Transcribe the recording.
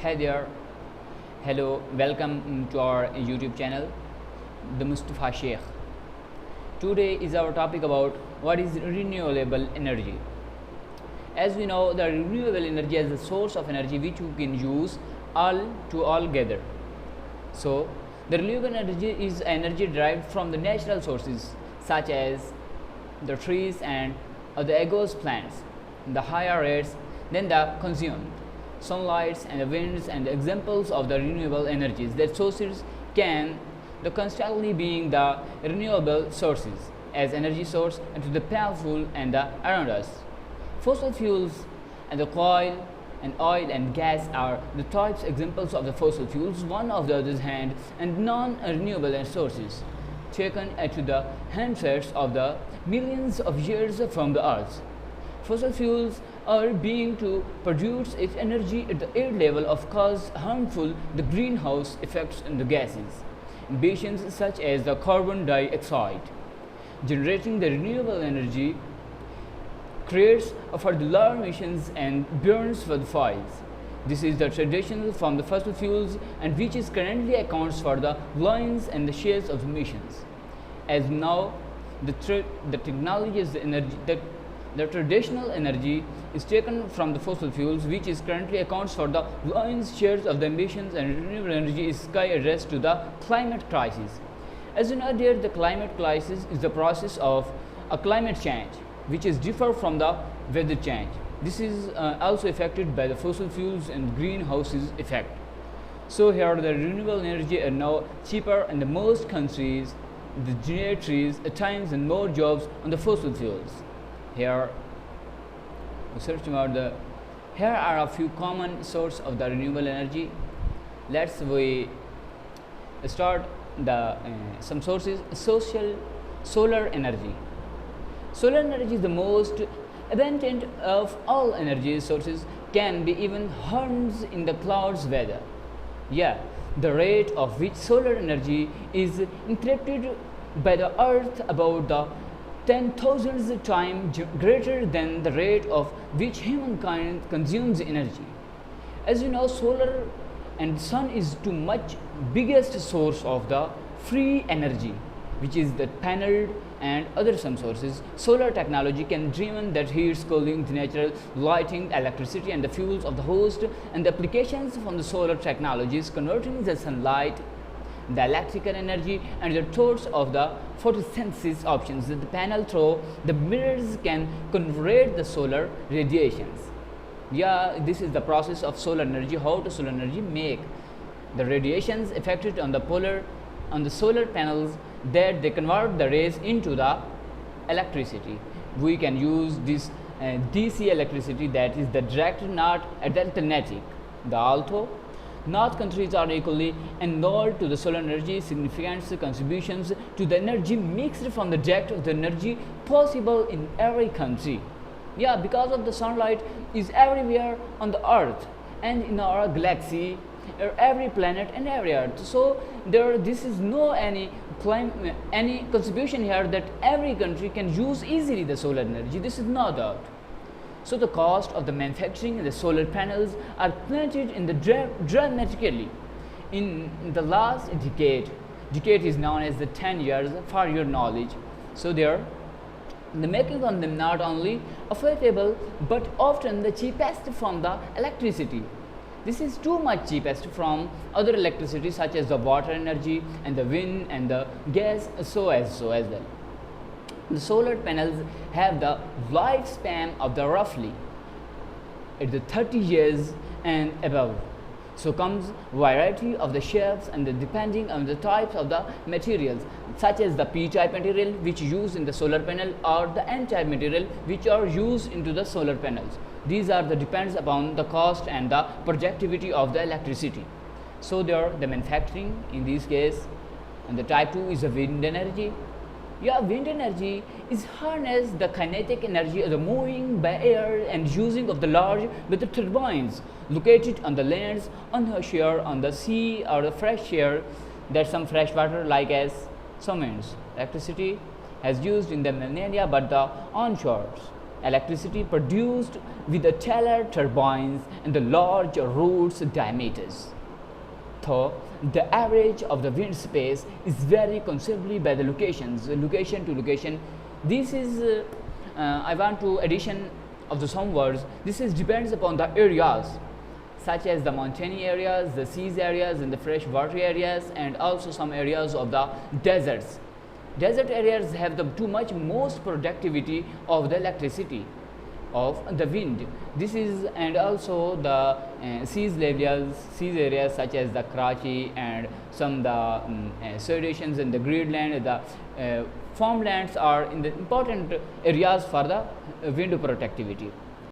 Hey there, hello, welcome to our YouTube channel, the Mustafa Sheikh. Today is our topic about what is renewable energy. As we know, the renewable energy is the source of energy which we can use all together. So, the renewable energy is energy derived from the natural sources such as the trees and the agos plants, the higher rates than the consumed sunlight and the winds and the examples of the renewable energies that sources can the constantly being the renewable sources as energy source and to the powerful and the around us. Fossil fuels and the coal and oil and gas are the types examples of the fossil fuels, one of the other hand, and non-renewable sources taken to the handsets of the millions of years from the earth. Fossil fuels are being to produce its energy at the air level of cause harmful the greenhouse effects in the gases, emissions such as the carbon dioxide. Generating the renewable energy creates for the lower emissions and burns for the fires. This is the tradition from the fossil fuels and which is currently accounts for the lines and the shares of emissions. As now, the technology is the energy that the traditional energy is taken from the fossil fuels, which is currently accounts for the lion's shares of the emissions, and renewable energy is sky addressed to the climate crisis. As you know, dear, the climate crisis is the process of a climate change, which is different from the weather change. This is also affected by the fossil fuels and greenhouses effect. So here the renewable energy are now cheaper in the most countries. The generators at times and more jobs on the fossil fuels. Here are a few common sources of the renewable energy. Let's we start the some sources. Solar energy. Solar energy is the most abundant of all energy sources, can be even harnessed in the clouds weather. Yeah, the rate of which solar energy is interrupted by the earth about the 10,000 times greater than the rate of which humankind consumes energy. As you know, solar and sun is too much biggest source of the free energy, which is the panel and other some sources. Solar technology can driven that heats, cooling, the natural lighting, electricity and the fuels of the host, and the applications from the solar technologies converting the sunlight, the electrical energy and the source of the photosynthesis options that the panel through the mirrors can convert the solar radiations. Yeah, this is the process of solar energy, how to solar energy make the radiations affected on the solar panels that they convert the rays into the electricity. We can use this DC electricity, that is the direct, not alternating. The although not countries are equally endowed to the solar energy, significant contributions to the energy mixed from the direct of the energy possible in every country. Yeah, because of the sunlight is everywhere on the earth and in our galaxy, every planet and every earth. So this is no any contribution here that every country can use easily the solar energy. This is not that. So the cost of the manufacturing the solar panels are plummeted in the dramatically in the last decade. Decade is known as the 10 years for your knowledge. So the making on them not only affordable but often the cheapest from the electricity. This is too much cheapest from other electricity such as the water energy and the wind and the gas so as well. The solar panels have the lifespan of the roughly at the 30 years and above. So comes variety of the shapes and depending on the types of the materials such as the P-type material which used in the solar panel or the N-type material which are used into the solar panels. These are the depends upon the cost and the projectivity of the electricity. So there the manufacturing in this case, and the type 2 is the wind energy. Yeah, wind energy is harness the kinetic energy of the moving by air and using of the large with the turbines located on the lands, on the shore, on the sea or the fresh air, that some fresh water like as some winds. Electricity has used in the millennia but the onshores. electricity produced with the taller turbines and the large roots diameters. Though the average of the wind space is vary considerably by the location to location. This is I want to addition of the some words. This is depends upon the areas, such as the mountainy areas, the seas areas, and the freshwater areas, and also some areas of the deserts. Desert areas have the too much most productivity of the electricity of the wind. This is, and also the seas areas such as the Karachi and some the Seditions and the Greenland, the farmlands are in the important areas for the wind productivity.